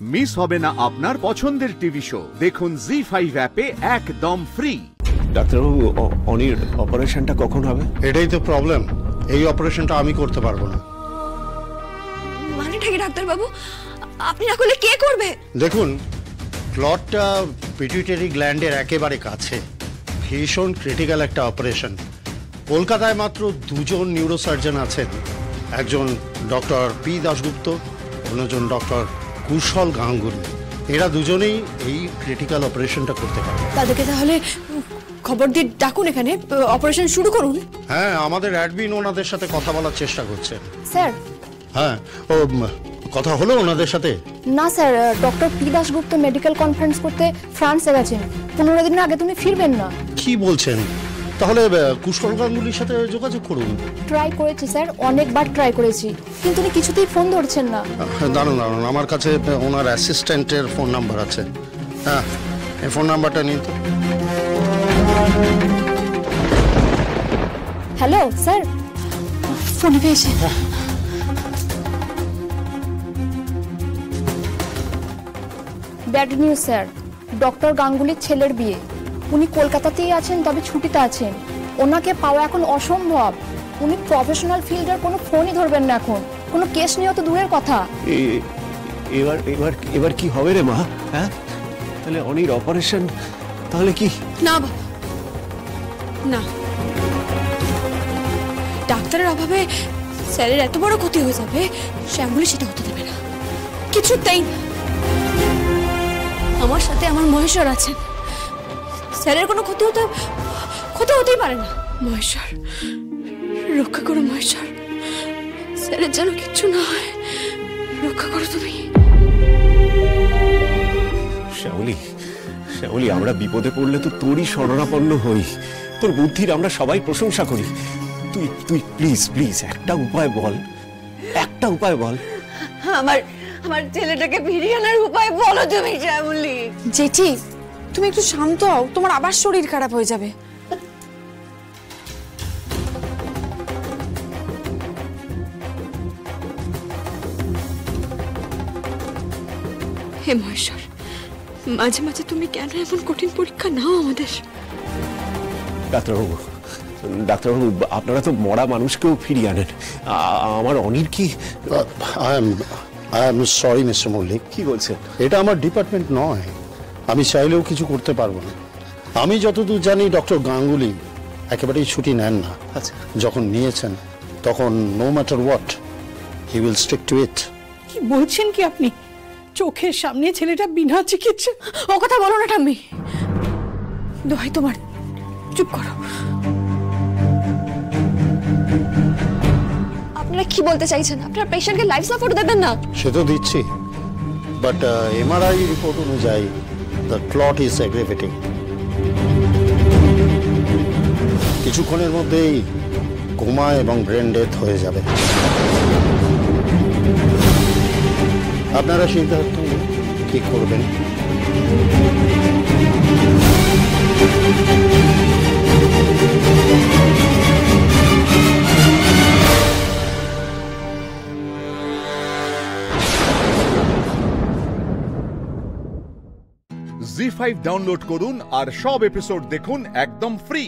Miss হবে না আপনার পছন্দের টিভি শো। দেখুন জি5 অ্যাপে একদম ফ্রি। ডাক্তারবাবু, অনির অপারেশনটা কখন হবে? এটাই তো প্রবলেম, এই অপারেশনটা আমি করতে পারবো না। মানেটা কি ডাক্তারবাবু? আপনি না করলে কে করবে? দেখুন, ক্লটটা পিটুইটারি গ্ল্যান্ডের একেবারে কাছে, ভীষণ ক্রিটিক্যাল একটা অপারেশন। কলকাতায় মাত্র দুজন নিউরোসার্জন আছেন, একজন ডক্টর পি দাশগুপ্ত, অন্যজন ডক্টর কুশল গাঙ্গুলি। এরা দুজনেই এই ক্রিটিক্যাল অপারেশনটা করতে পারে। তাদেরকে তাহলে খবর দিয়ে ডাকুন, এখানে অপারেশন শুরু করুন। হ্যাঁ, আমাদের অ্যাডমিন ওনাদের সাথে কথা বলার চেষ্টা করছেন। স্যার? হ্যাঁ, ও কথা হলো ওনাদের সাথে? না sir, doctor P Dasgupta medical conference করতে ফ্রান্সে গেছেন। 15 দিনের আগে তুমি ফিরবেন না। কি বলছেন? তাহলে কুশল গাঙ্গুলির সাথে যোগাযোগ করুন। ট্রাই করেছি স্যার, অনেকবার ট্রাই করেছি, কিন্তু উনি কিছুতেই ফোন ধরছেন না। দাঁড়ান দাঁড়ান, আমার কাছে ওনার অ্যাসিস্ট্যান্টের ফোন নাম্বার আছে। হ্যাঁ, এই ফোন নাম্বারটা নিন তো। হ্যালো স্যার, ফোনে পেয়েছে। ব্যাড নিউজ স্যার, ডক্টর গাঙ্গুলির ছেলের বিয়ে। উনি কলকাতাতেই আছেন, তবে ছুটিতে আছেন। ওনাকে পাওয়া এখন অসম্ভব। উনি প্রফেশনাল ফিল্ডের কোনো ফোনই ধরবেন না এখন, কোনো কেস নিয়েও তো দূরের কথা। এবার এবার এবার কি হবে রে মা? হ্যাঁ, তাহলে অনির অপারেশন তাহলে কি? না বাবা, না। ডাক্তারের অভাবে স্যারের এত বড় ক্ষতি হয়ে যাবে, শ্যামলী সেটা হতে দেবে না, কিছুতেই না। আমার সাথে আমার মহেশ্বর আছেন, স্যারের কোনো ক্ষতি হতেই পারে না। মহেশ্বর, রক্ষা করো মহেশ্বর, স্যারের যেন কিচ্ছু না হয়, রক্ষা করো তুমি। শ্যামলী, শ্যামলী, আমরা বিপদে পড়লে তো তোরই শরণাপন্ন হই, তোর বুদ্ধির আমরা সবাই প্রশংসা করি। তুই তুই প্লিজ প্লিজ একটা উপায় বল, একটা উপায় বল। আমার ছেলেটাকে ফিরিয়ে আনার উপায় বলো তুমি শ্যামলী। জেঠি, তুমি একটু শান্ত হও, তোমার আবার শরীর খারাপ হয়ে যাবে। হে মহেশ্বর, মাঝে মাঝে তুমি কেন এমন কঠিন পরীক্ষা নাও আমাদের? ডাক্তারবাবু, ডাক্তারবাবু, আপনারা তো মরা মানুষকেও ফিরিয়ে আনেন। আমার অনির কি? I am sorry mister Mallick. কি বলছেন? এটা আমার ডিপার্টমেন্ট নয়, আমি চাইলেও কিছু করতে পারবো না। আমি যতদূর জানি ডক্টর গাঙ্গুলি একেবারেই ছুটি নেন না। আচ্ছা, যখন নিয়েছেন তখন no matter what he will stick to it. কি বলছেন কি আপনি? চোখের সামনে ছেলেটা বিনা চিকিৎসা। ও কথা বলো না ঠাম্মি, দোহাই তোমার, চুপ করো। আপনারা কি বলতে চাইছেন? আপনারা পেশেন্টকে লাইফ সাপোর্ট দেবেন না? সে তো দিচ্ছি, বাট এমআরআই রিপোর্ট অনুযায়ী দ্য ক্লট ইজ অ্যাগ্রেভেটিং। কিছুক্ষণের মধ্যেই কোমা এবং ব্রেন ডেথ হয়ে যাবে। আপনারা সিদ্ধান্ত কি করবেন? জি5 ডাউনলোড করুন আর সব এপিসোড দেখুন একদম ফ্রি।